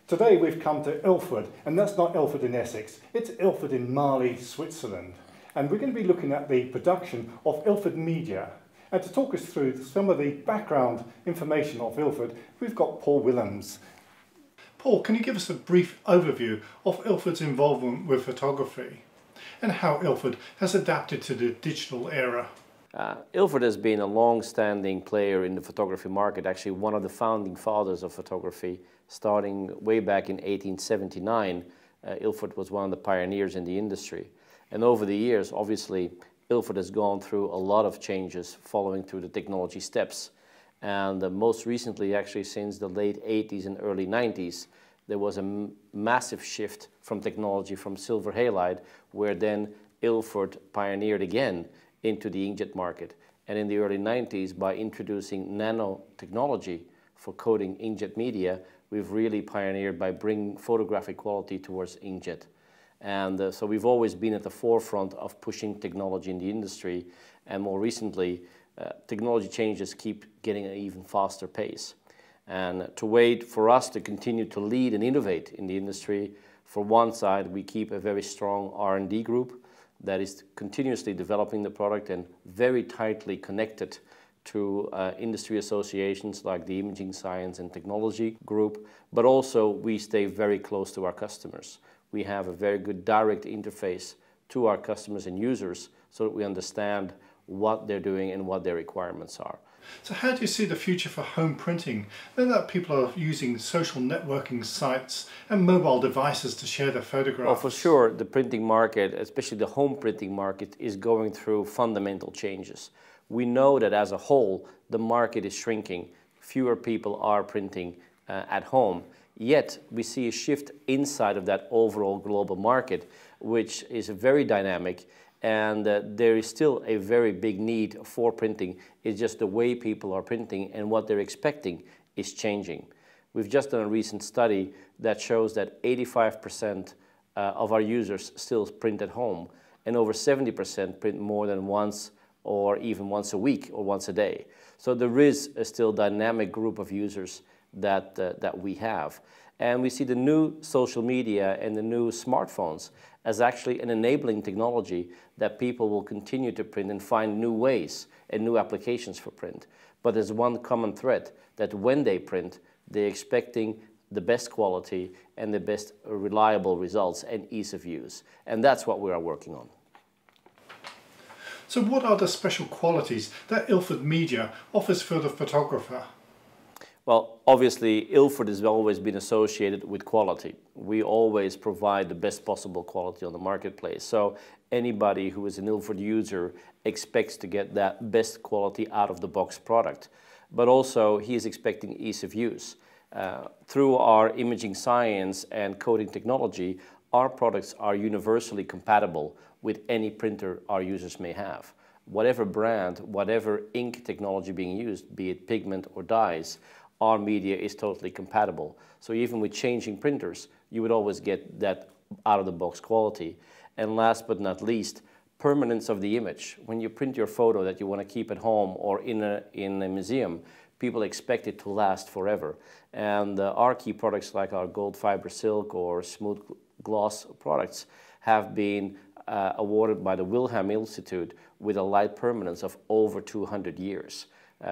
Today we've come to Ilford, and that's not Ilford in Essex, it's Ilford in Marly, Switzerland. And we're going to be looking at the production of Ilford Media. And to talk us through some of the background information of Ilford, we've got Paul Willems. Paul, can you give us a brief overview of Ilford's involvement with photography and how Ilford has adapted to the digital era? Ilford has been a long-standing player in the photography market, actually one of the founding fathers of photography. Starting way back in 1879, Ilford was one of the pioneers in the industry. And over the years, obviously, Ilford has gone through a lot of changes following through the technology steps. And most recently, actually since the late 80s and early 90s, there was a massive shift from technology from silver halide, where then Ilford pioneered again into the inkjet market. And in the early 90s, by introducing nanotechnology for coating inkjet media, we've really pioneered by bringing photographic quality towards inkjet. And so we've always been at the forefront of pushing technology in the industry, and more recently, technology changes keep getting an even faster pace. And to wait for us to continue to lead and innovate in the industry, for one side, we keep a very strong R&D group that is continuously developing the product and very tightly connected to industry associations like the Imaging Science and Technology Group, but also we stay very close to our customers. We have a very good direct interface to our customers and users so that we understand what they're doing and what their requirements are. So how do you see the future for home printing, now that people are using social networking sites and mobile devices to share their photographs? Well, for sure, the printing market, especially the home printing market, is going through fundamental changes. We know that as a whole, the market is shrinking. Fewer people are printing at home. Yet, we see a shift inside of that overall global market, which is very dynamic, and there is still a very big need for printing. It's just the way people are printing and what they're expecting is changing. We've just done a recent study that shows that 85% of our users still print at home, and over 70% print more than once or even once a week or once a day. So there is a still dynamic group of users that we have. And we see the new social media and the new smartphones as actually an enabling technology that people will continue to print and find new ways and new applications for print. But there's one common thread, that when they print, they're expecting the best quality and the best reliable results and ease of use. And that's what we are working on. So what are the special qualities that Ilford Media offers for the photographer? Well, obviously, Ilford has always been associated with quality. We always provide the best possible quality on the marketplace. So anybody who is an Ilford user expects to get that best quality out of the box product. But also, he is expecting ease of use. Through our imaging science and coating technology, our products are universally compatible with any printer our users may have. Whatever brand, whatever ink technology being used, be it pigment or dyes, our media is totally compatible. So even with changing printers, you would always get that out-of-the-box quality. And last but not least, permanence of the image. When you print your photo that you want to keep at home or in a museum, people expect it to last forever. And our key products like our gold fiber silk or smooth gloss products have been awarded by the Wilhelm Institute with a light permanence of over 200 years,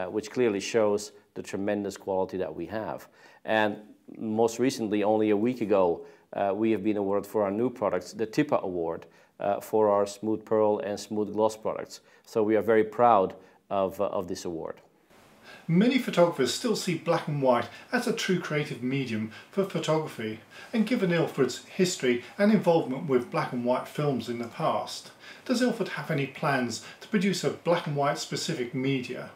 which clearly shows the tremendous quality that we have. And most recently, only a week ago, we have been awarded for our new products, the TIPA Award, for our smooth pearl and smooth gloss products. So we are very proud of this award. Many photographers still see black and white as a true creative medium for photography, and given Ilford's history and involvement with black and white films in the past, does Ilford have any plans to produce a black and white specific media?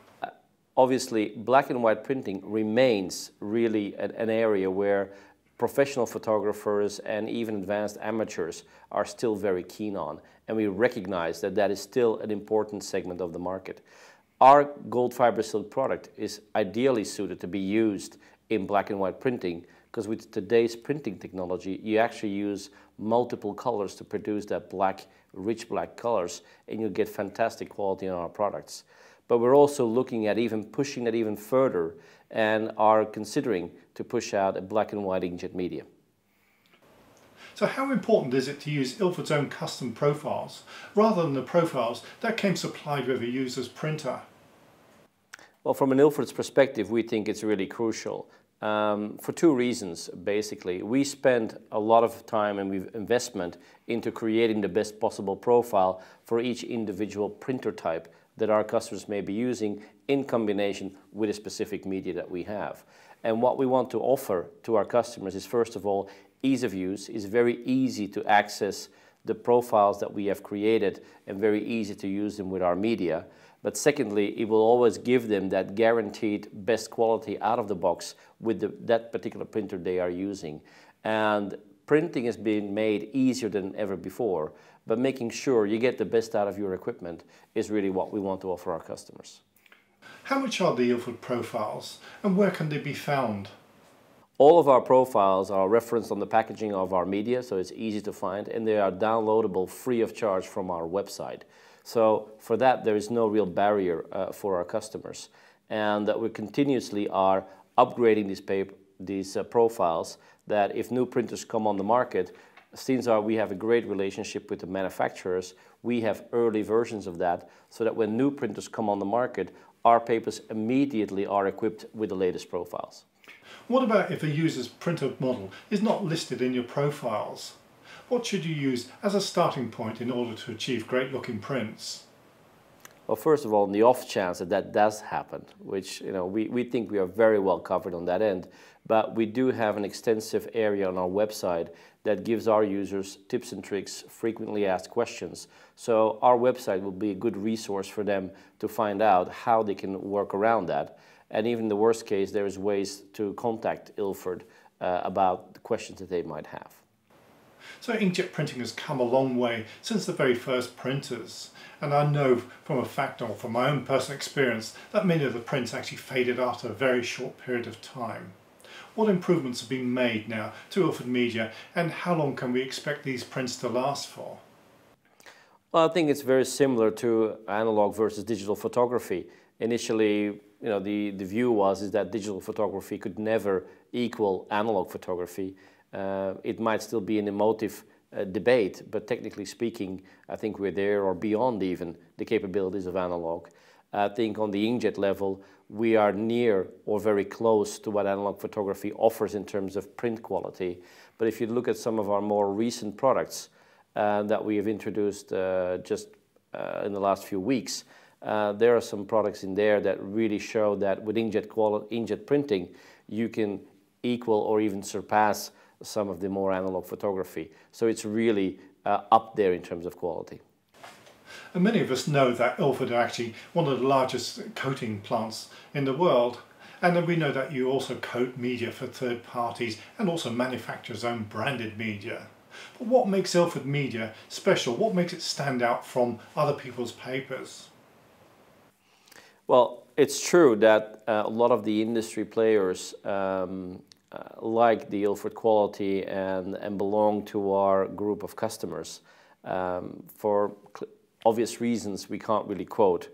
Obviously, black and white printing remains really an area where professional photographers and even advanced amateurs are still very keen on, and we recognize that that is still an important segment of the market. Our gold fiber silk product is ideally suited to be used in black and white printing because with today's printing technology, you actually use multiple colors to produce that black, rich black colors, and you'll get fantastic quality on our products. But we're also looking at even pushing it even further and are considering to push out a black and white inkjet media. So how important is it to use Ilford's own custom profiles rather than the profiles that came supplied with a user's printer? Well, from an Ilford's perspective, we think it's really crucial for two reasons, basically. We spend a lot of time and investment into creating the best possible profile for each individual printer type that our customers may be using in combination with a specific media that we have. And what we want to offer to our customers is, first of all, ease of use. It's very easy to access the profiles that we have created and very easy to use them with our media. But secondly, it will always give them that guaranteed best quality out of the box with that particular printer they are using. And printing has been made easier than ever before, but making sure you get the best out of your equipment is really what we want to offer our customers. How much are the Ilford profiles and where can they be found? All of our profiles are referenced on the packaging of our media, so it's easy to find, and they are downloadable free of charge from our website. So for that, there is no real barrier for our customers. And that we continuously are upgrading these profiles, that if new printers come on the market, since we have a great relationship with the manufacturers, we have early versions of that, so that when new printers come on the market, our papers immediately are equipped with the latest profiles. What about if a user's printer model is not listed in your profiles? What should you use as a starting point in order to achieve great looking prints? Well, first of all, in the off chance that that does happen, which we think we are very well covered on that end, but we do have an extensive area on our website that gives our users tips and tricks, frequently asked questions. So our website will be a good resource for them to find out how they can work around that. And even in the worst case, there is ways to contact Ilford about the questions that they might have. So inkjet printing has come a long way since the very first printers. And I know from a fact or from my own personal experience that many of the prints actually faded after a very short period of time. What improvements have been made now to Ilford Media, and how long can we expect these prints to last for? Well, I think it's very similar to analog versus digital photography. Initially, the view was that digital photography could never equal analog photography. It might still be an emotive debate, but technically speaking, I think we're there or beyond even the capabilities of analog. I think on the inkjet level, we are near or very close to what analog photography offers in terms of print quality. But if you look at some of our more recent products that we have introduced just in the last few weeks, there are some products in there that really show that with inkjet printing, you can equal or even surpass some of the more analog photography. So it's really up there in terms of quality. And many of us know that Ilford are actually one of the largest coating plants in the world. And then we know that you also coat media for third parties and also manufacturers' own branded media. But what makes Ilford Media special? What makes it stand out from other people's papers? Well, it's true that a lot of the industry players like the Ilford quality and belong to our group of customers. For obvious reasons, we can't really quote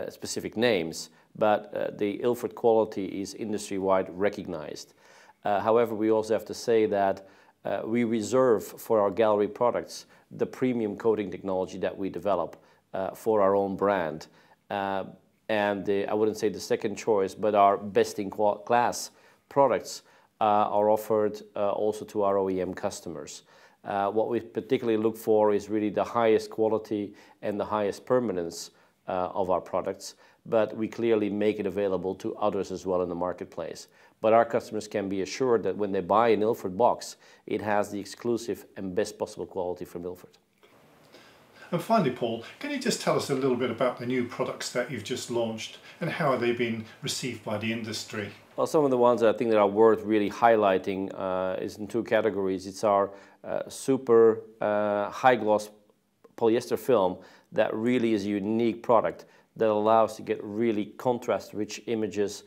specific names, but the Ilford quality is industry-wide recognized. However, we also have to say that we reserve for our gallery products the premium coating technology that we develop for our own brand. And I wouldn't say the second choice, but our best-in-class products are offered also to our OEM customers. What we particularly look for is really the highest quality and the highest permanence of our products, but we clearly make it available to others as well in the marketplace. But our customers can be assured that when they buy an Ilford box, it has the exclusive and best possible quality from Ilford. And finally, Paul, can you just tell us a little bit about the new products that you've just launched and how are they being received by the industry? Well, some of the ones that I think that are worth really highlighting is in two categories. It's our super high gloss polyester film that really is a unique product that allows to get really contrast-rich images,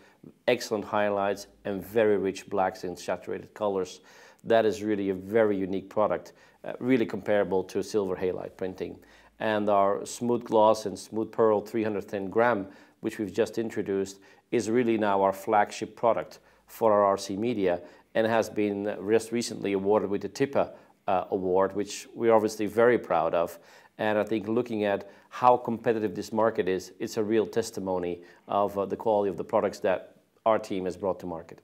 excellent highlights, and very rich blacks and saturated colors. That is really a very unique product, really comparable to silver halide printing. And our smooth gloss and smooth pearl 310 gram, which we've just introduced, is really now our flagship product for our RC media, and has been just recently awarded with the TIPA award, which we're obviously very proud of. And I think looking at how competitive this market is, it's a real testimony of the quality of the products that our team has brought to market.